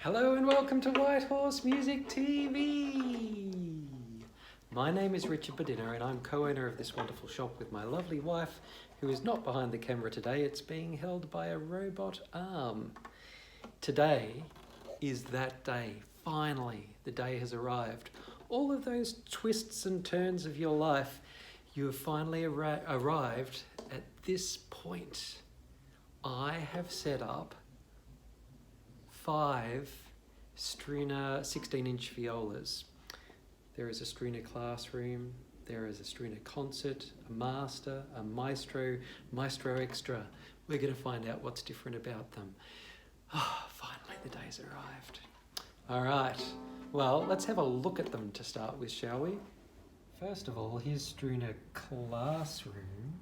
Hello and welcome to White Horse Music TV. My name is Richard Badinner and I'm co-owner of this wonderful shop with my lovely wife, who is not behind the camera today. It's being held by a robot arm. Today is that day. Finally, the day has arrived. All of those twists and turns of your life, you have finally arrived at this point. I have set up 5 Struna 16-inch violas. There is a Struna classroom, there is a Struna concert, a Master, a Maestro, Maestro Extra. We're going to find out what's different about them. Finally the day's arrived. All right, well, let's have a look at them to start with, shall we? First of all, here's Struna Classroom.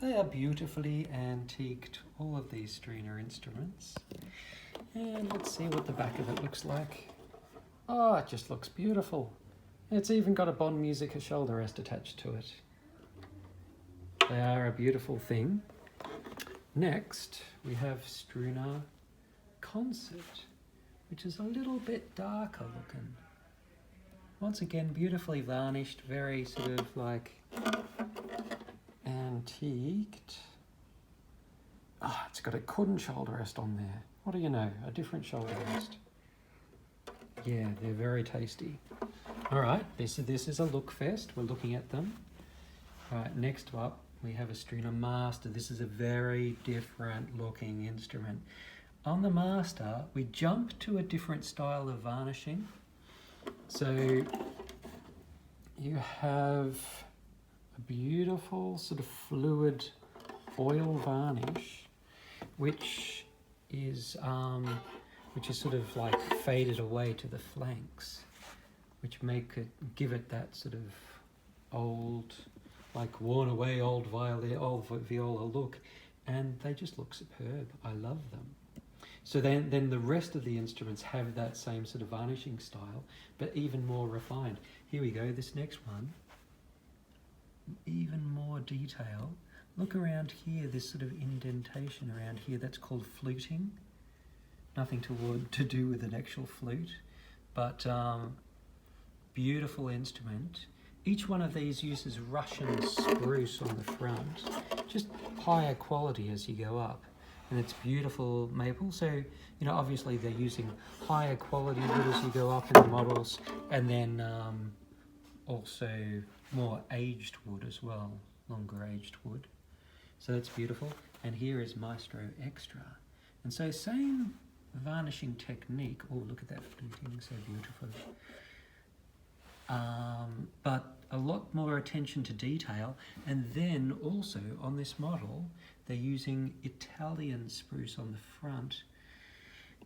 They are beautifully antiqued, all of these Struna instruments. And let's see what the back of it looks like. Oh, it just looks beautiful. It's even got a Bond Musica shoulder rest attached to it. They are a beautiful thing. Next, we have Struna Concert, which is a little bit darker looking. Once again, beautifully varnished, very sort of like antiqued. Ah, it's got a Kudden shoulder rest on there. What do you know? A different shoulder rest. Yeah, they're very tasty. All right, this is a look fest. We're looking at them. All right, next up we have a Struna Master. This is a very different looking instrument. On the Master, we jump to a different style of varnishing. So you have a beautiful sort of fluid oil varnish, which is sort of like faded away to the flanks, which give it that sort of old, like worn away old viola look, and they just look superb. I love them. So then the rest of the instruments have that same sort of varnishing style, but even more refined. Here we go, this next one, even more detail. Look around here, this sort of indentation around here, that's called fluting. Nothing to do with an actual flute, but beautiful instrument. Each one of these uses Russian spruce on the front, just higher quality as you go up. And it's beautiful maple, so you know obviously they're using higher quality wood as you go up in the models, and then also more aged wood as well, longer aged wood. So that's beautiful. And here is Maestro Extra. And so same varnishing technique. Oh, look at that fluting, so beautiful. But a lot more attention to detail. And then also on this model, they're using Italian spruce on the front,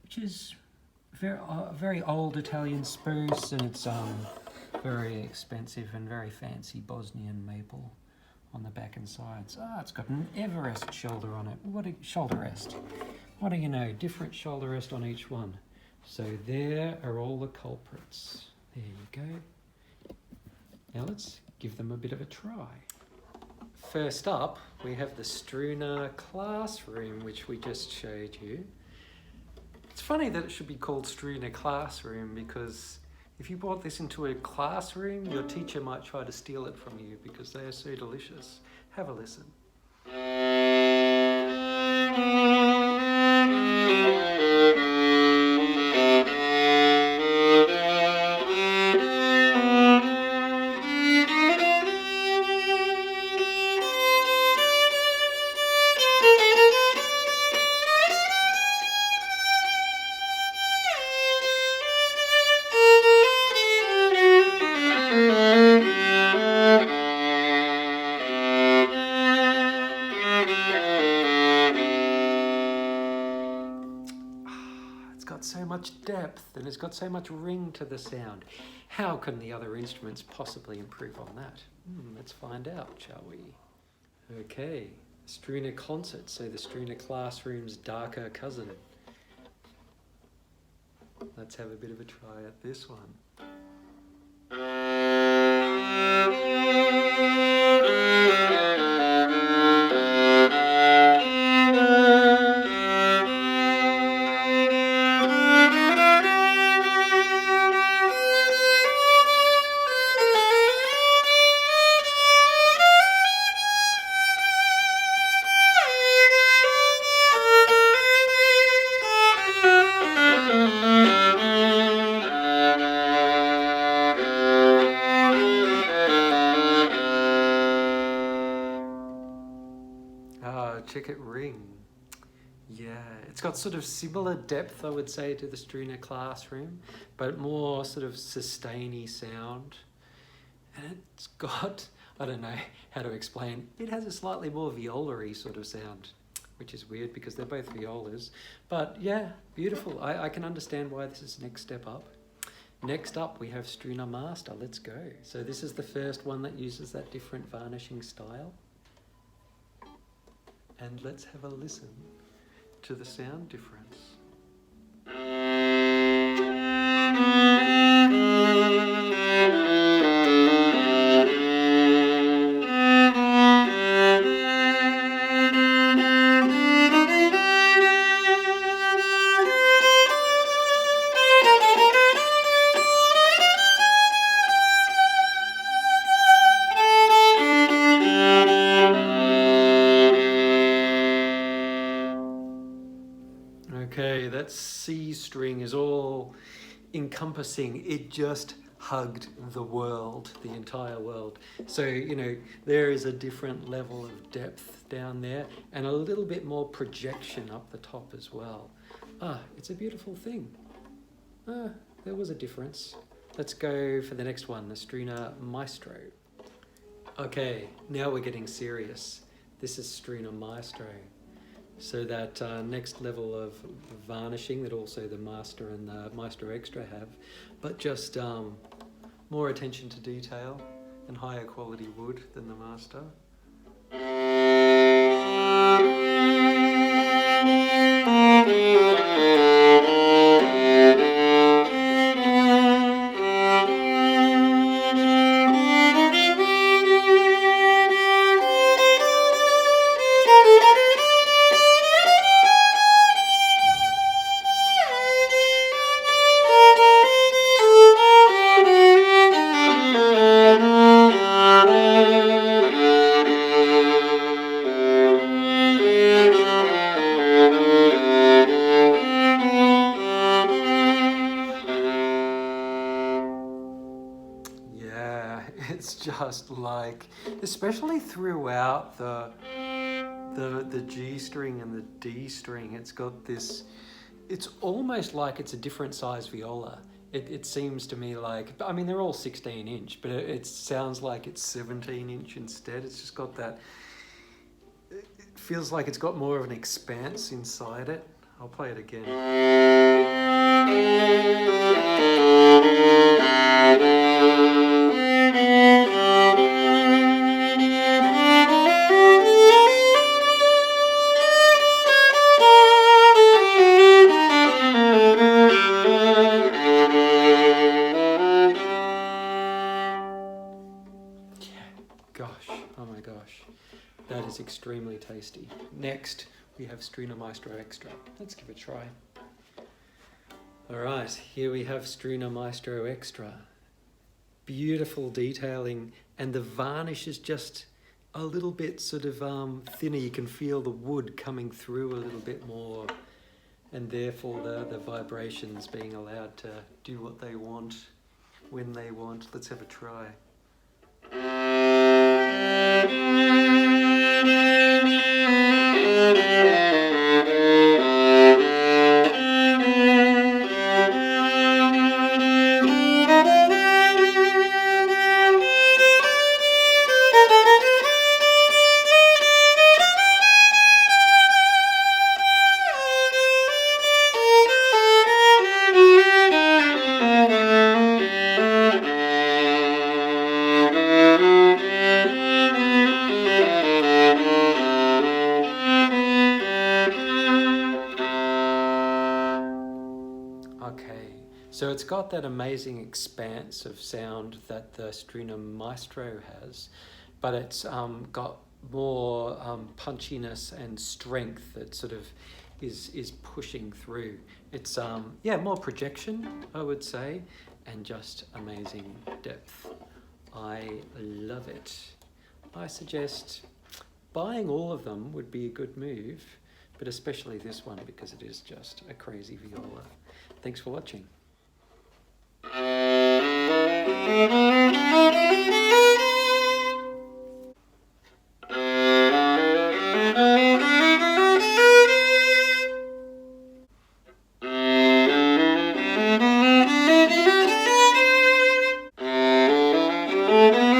which is very old Italian spruce, and it's very expensive and very fancy Bosnian maple on the back and sides. It's got an Everest shoulder on it. What a shoulder rest. What do you know? Different shoulder rest on each one. So there are all the culprits. There you go. Now let's give them a bit of a try. First up, we have the Struna Classroom, which we just showed you. It's funny that it should be called Struna Classroom, because if you brought this into a classroom, your teacher might try to steal it from you because they are so delicious. Have a listen. It's got so much depth and it's got so much ring to the sound. How can the other instruments possibly improve on that? Let's find out, shall we? Okay, Struna Concert, so the Struna Classroom's darker cousin. Let's have a bit of a try at this one. intricate ring. Yeah, it's got sort of similar depth, I would say, to the Struna Classroom, but more sort of sustainy sound. And it's got, I don't know how to explain, it has a slightly more viola-y sort of sound, which is weird because they're both violas. But yeah, beautiful. I can understand why this is the next step up. Next up, we have Struna Master. Let's go. So this is the first one that uses that different varnishing style. And let's have a listen to the sound difference. Okay, that C string is all encompassing. It just hugged the world, the entire world. So, you know, there is a different level of depth down there and a little bit more projection up the top as well. It's a beautiful thing. There was a difference. Let's go for the next one, the Struna Maestro. Okay, now we're getting serious. This is Struna Maestro. So that next level of varnishing that also the Master and the Maestro Extra have, but just more attention to detail and higher quality wood than the Master. It's just like, especially throughout the G string and the D string, it's got this, it's almost like it's a different size viola. It seems to me like, I mean, they're all 16-inch, but it sounds like it's 17-inch instead. It's just got that, it feels like it's got more of an expanse inside it. I'll play it again. Gosh, oh my gosh, that is extremely tasty. Next, we have Struna Maestro Extra. Let's give it a try. All right, here we have Struna Maestro Extra. Beautiful detailing, and the varnish is just a little bit sort of thinner. You can feel the wood coming through a little bit more, and therefore the vibrations being allowed to do what they want, when they want. Let's have a try. So it's got that amazing expanse of sound that the Struna Maestro has, but it's got more punchiness and strength that sort of is pushing through. It's more projection, I would say, and just amazing depth. I love it. I suggest buying all of them would be a good move, but especially this one because it is just a crazy viola. Thanks for watching. Bye.